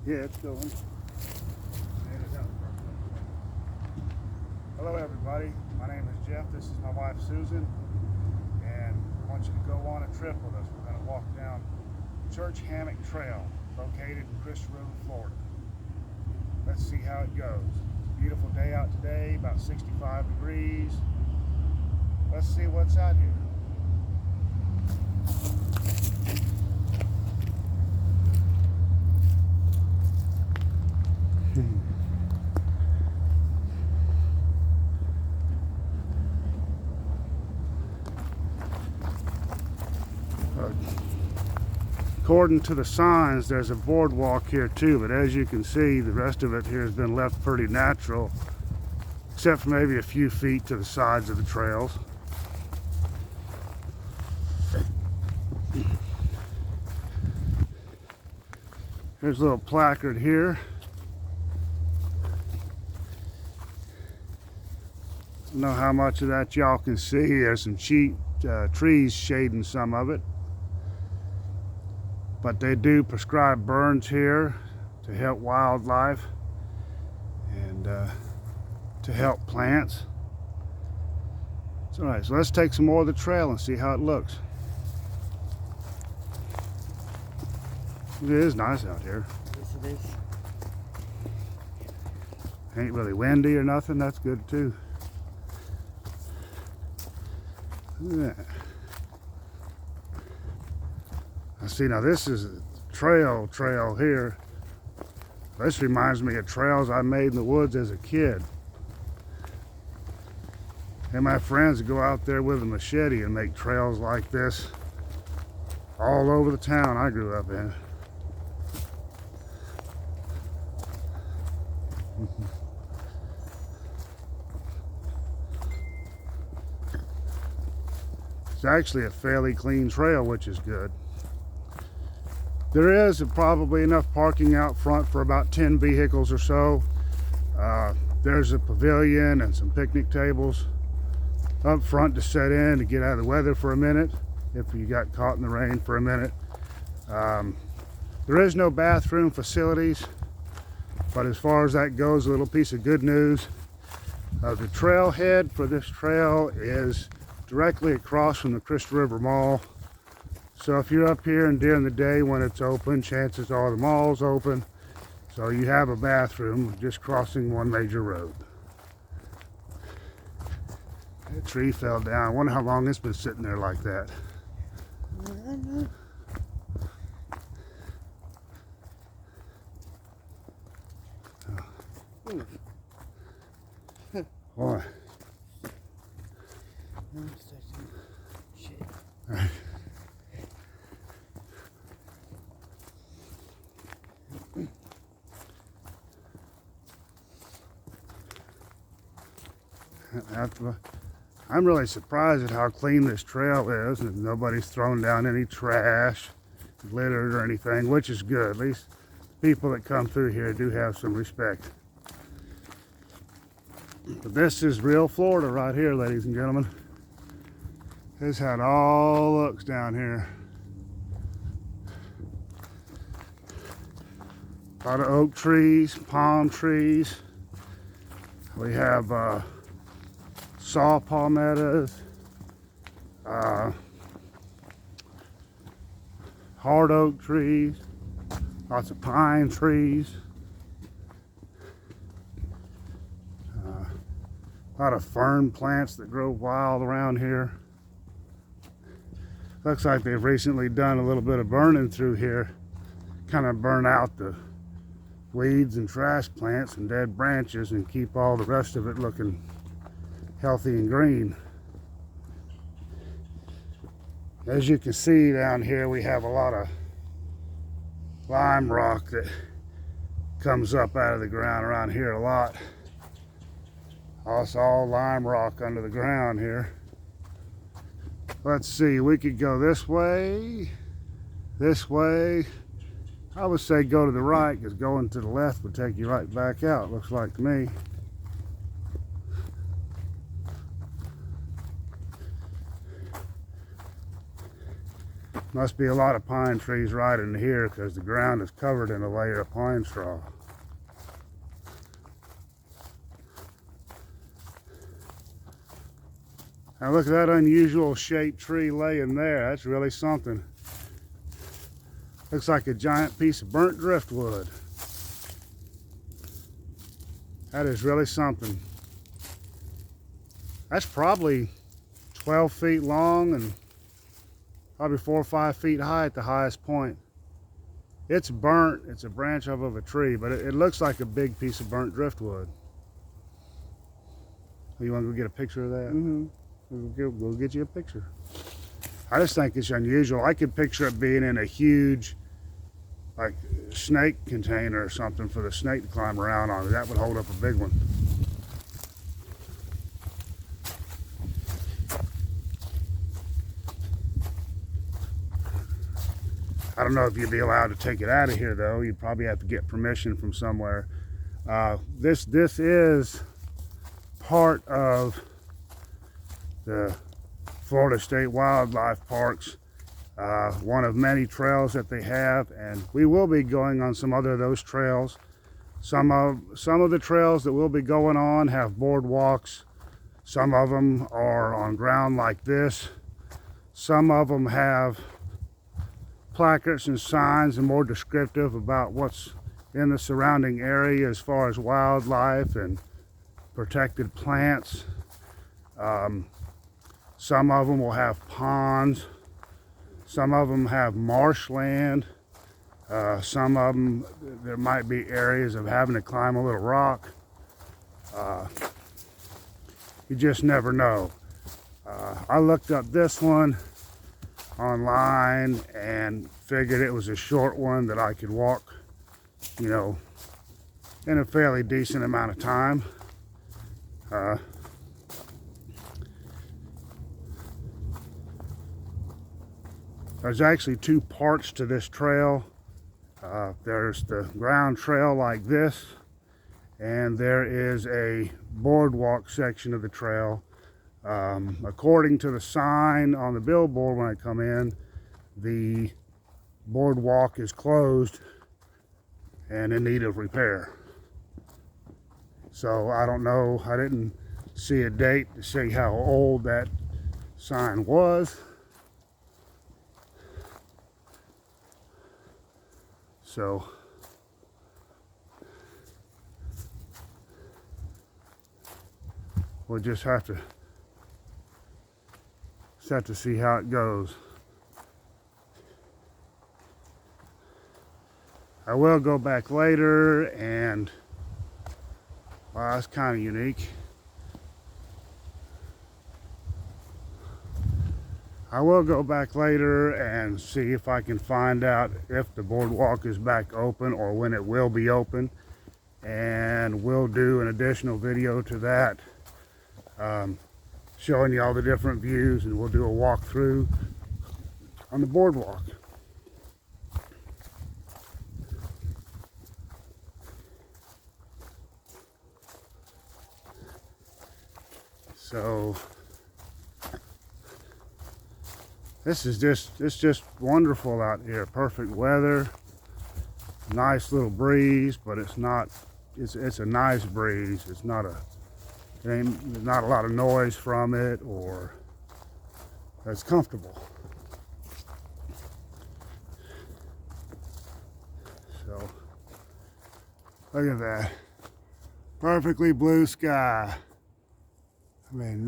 Yeah, it's going. Hello everybody, my name is Jeff, this is my wife Susan, and I want you to go on a trip with us. We're going to walk down Church Hammock Trail, located in Crystal River, Florida. Let's see how it goes. Beautiful day out today, about 65 degrees. Let's see what's out here. According to the signs, there's a boardwalk here too, but as you can see, the rest of it here has been left pretty natural, except for maybe a few feet to the sides of the trails. There's a little placard here. I don't know how much of that y'all can see. There's some cheap trees shading some of it. But they do prescribe burns here to help wildlife and to help plants. It's all right, so let's take some more of the trail and see how it looks. It is nice out here. Yes, it is. Ain't really windy or nothing, that's good too. Look at that. I see, now this is a trail here. This reminds me of trails I made in the woods as a kid. And my friends would go out there with a machete and make trails like this all over the town I grew up in. It's actually a fairly clean trail, which is good. There is probably enough parking out front for about 10 vehicles or so. There's a pavilion and some picnic tables up front to set in to get out of the weather for a minute if you got caught in the rain for a minute. There is no bathroom facilities, but as far as that goes, a little piece of good news. The trailhead for this trail is directly across from the Crystal River Mall. So if you're up here and during the day when it's open, chances are the mall's open. So you have a bathroom just crossing one major road. That tree fell down. I wonder how long it's been sitting there like that. I know. Boy. Shit. I'm really surprised at how clean this trail is, and nobody's thrown down any trash, littered or anything, which is good. At least people that come through here do have some respect. But this is real Florida right here, ladies and gentlemen. This is how it all looks down here. A lot of oak trees, palm trees. We have saw palmettos, hard oak trees, lots of pine trees, a lot of fern plants that grow wild around here. Looks like they've recently done a little bit of burning through here, kind of burn out the weeds and trash plants and dead branches and keep all the rest of it looking healthy and green. As you can see down here, we have a lot of lime rock that comes up out of the ground around here a lot. It's all lime rock under the ground here. Let's see, we could go this way. I would say go to the right, because going to the left would take you right back out, looks like to me. Must be a lot of pine trees right in here because the ground is covered in a layer of pine straw. Now look at that unusual shaped tree laying there. That's really something. Looks like a giant piece of burnt driftwood. That is really something. That's probably 12 feet long and probably 4 or 5 feet high at the highest point. It's burnt. It's a branch of a tree, but it looks like a big piece of burnt driftwood. You want to go get a picture of that? Mm-hmm. We'll get you a picture. I just think it's unusual. I could picture it being in a huge, like, snake container or something for the snake to climb around on. That would hold up a big one. I don't know if you'd be allowed to take it out of here though. You'd probably have to get permission from somewhere. This is part of the Florida State Wildlife Parks, one of many trails that they have, and we will be going on some other of those trails. Some of the trails that we'll be going on have boardwalks. Some of them are on ground like this. Some of them have placards and signs and more descriptive about what's in the surrounding area as far as wildlife and protected plants. Some of them will have ponds. Some of them have marshland. Some of them, there might be areas of having to climb a little rock. You just never know. I looked up this one online and figured it was a short one that I could walk, you know, in a fairly decent amount of time. There's actually two parts to this trail. There's the ground trail like this, and there is a boardwalk section of the trail. According to the sign on the billboard when I come in, the boardwalk is closed and in need of repair. So I don't know, I didn't see a date to see how old that sign was. So we'll just have to see how it goes. I will go back later and, wow, that's kind of unique. I will go back later and see if I can find out if the boardwalk is back open or when it will be open, and we'll do an additional video to that, showing you all the different views, and we'll do a walkthrough on the boardwalk. So it's just wonderful out here. Perfect weather, nice little breeze, but it's a nice breeze. It's not there's not a lot of noise from it, or it's comfortable. So look at that, perfectly blue sky. I mean,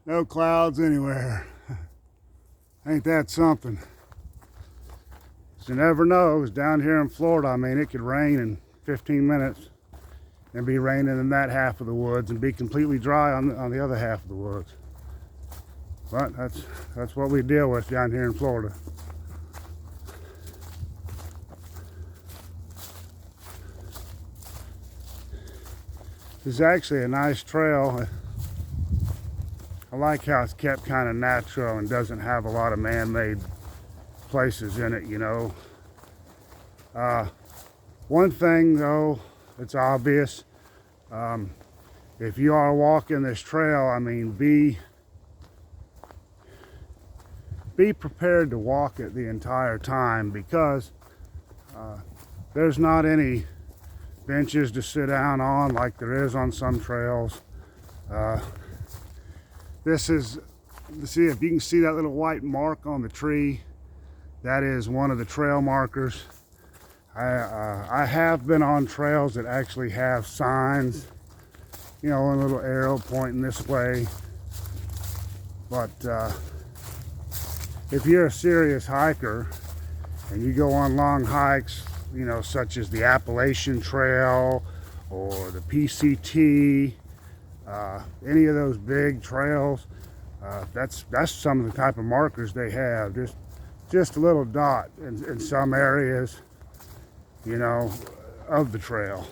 no clouds anywhere. Ain't that something? You never know. It's down here in Florida. I mean, it could rain in 15 minutes and be raining in that half of the woods and be completely dry on the other half of the woods. But that's what we deal with down here in Florida. This is actually a nice trail. I like how it's kept kind of natural and doesn't have a lot of man-made places in it, you know. One thing though, it's obvious, if you are walking this trail, I mean, be be prepared to walk it the entire time, because there's not any benches to sit down on like there is on some trails. This is, see if you can see that little white mark on the tree, that is one of the trail markers. I have been on trails that actually have signs, you know, a little arrow pointing this way. But if you're a serious hiker and you go on long hikes, you know, such as the Appalachian Trail or the PCT, any of those big trails, that's some of the type of markers they have. Just a little dot in some areas, you know, of the trail.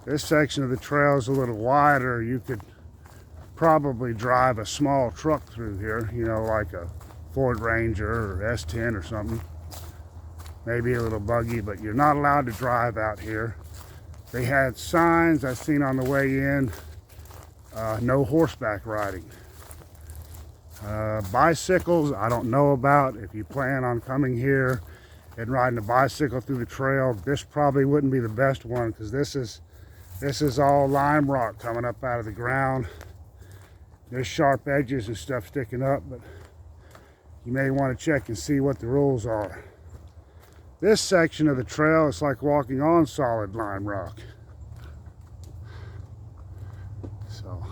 This section of the trail is a little wider. You could probably drive a small truck through here, you know, like a Ford Ranger or S10 or something. Maybe a little buggy, but you're not allowed to drive out here. They had signs I seen on the way in, no horseback riding. Bicycles, I don't know about. If you plan on coming here and riding a bicycle through the trail, this probably wouldn't be the best one, because this is all lime rock coming up out of the ground. There's sharp edges and stuff sticking up, but you may want to check and see what the rules are. This section of the trail is like walking on solid lime rock. So,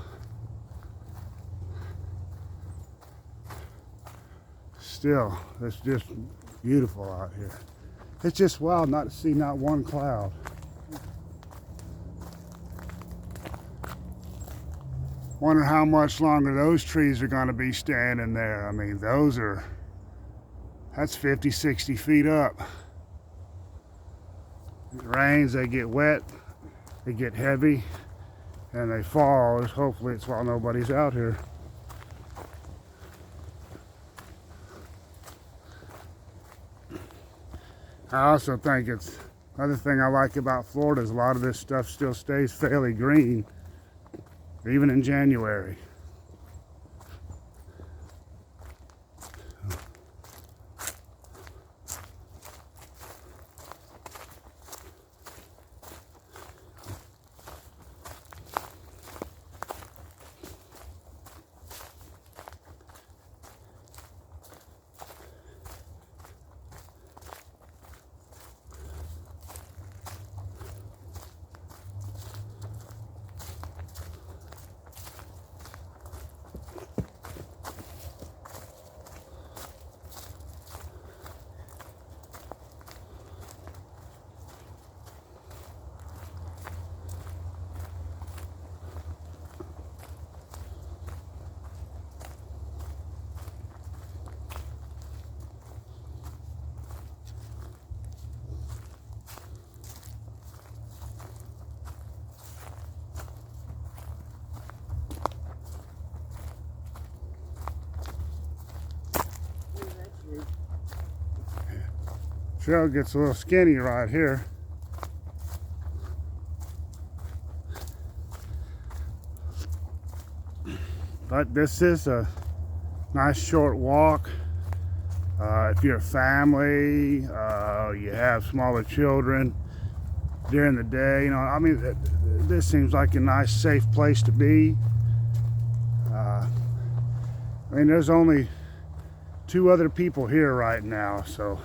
still, it's just beautiful out here. It's just wild not to see not one cloud. Wonder how much longer those trees are going to be standing there. I mean, that's 50, 60 feet up. It rains, they get wet, they get heavy, and they fall. Hopefully it's while nobody's out here. I also think it's, another thing I like about Florida is a lot of this stuff still stays fairly green, even in January. Trail gets a little skinny right here. But this is a nice short walk. If you're a family, you have smaller children during the day, you know, I mean, this seems like a nice, safe place to be. I mean, there's only 2 other people here right now, so,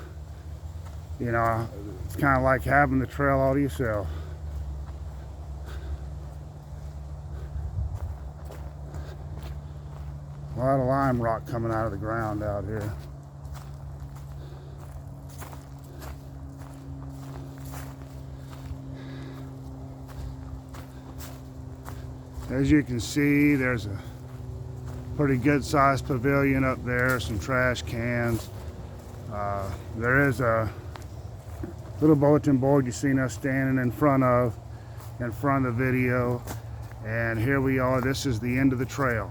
you know, it's kind of like having the trail all to yourself. A lot of lime rock coming out of the ground out here. As you can see, there's a pretty good sized pavilion up there, some trash cans. There is a little bulletin board you've seen us standing in front of the video. And here we are, this is the end of the trail.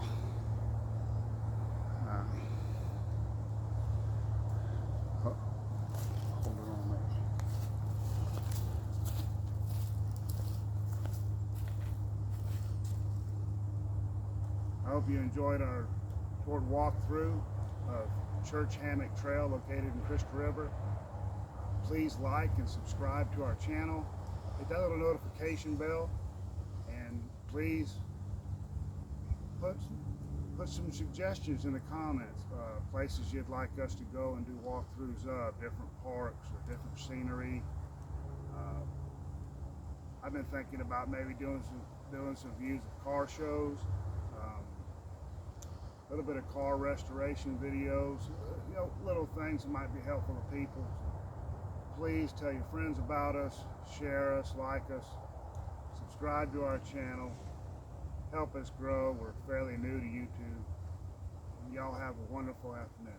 hope you enjoyed our short walkthrough of Church Hammock Trail located in Crystal River. Please like and subscribe to our channel. Hit that little notification bell, and please put some suggestions in the comments, places you'd like us to go and do walkthroughs of, different parks or different scenery. I've been thinking about maybe doing some views of car shows, a little bit of car restoration videos, little things that might be helpful to people. Please tell your friends about us, share us, like us, subscribe to our channel, help us grow. We're fairly new to YouTube. Y'all have a wonderful afternoon.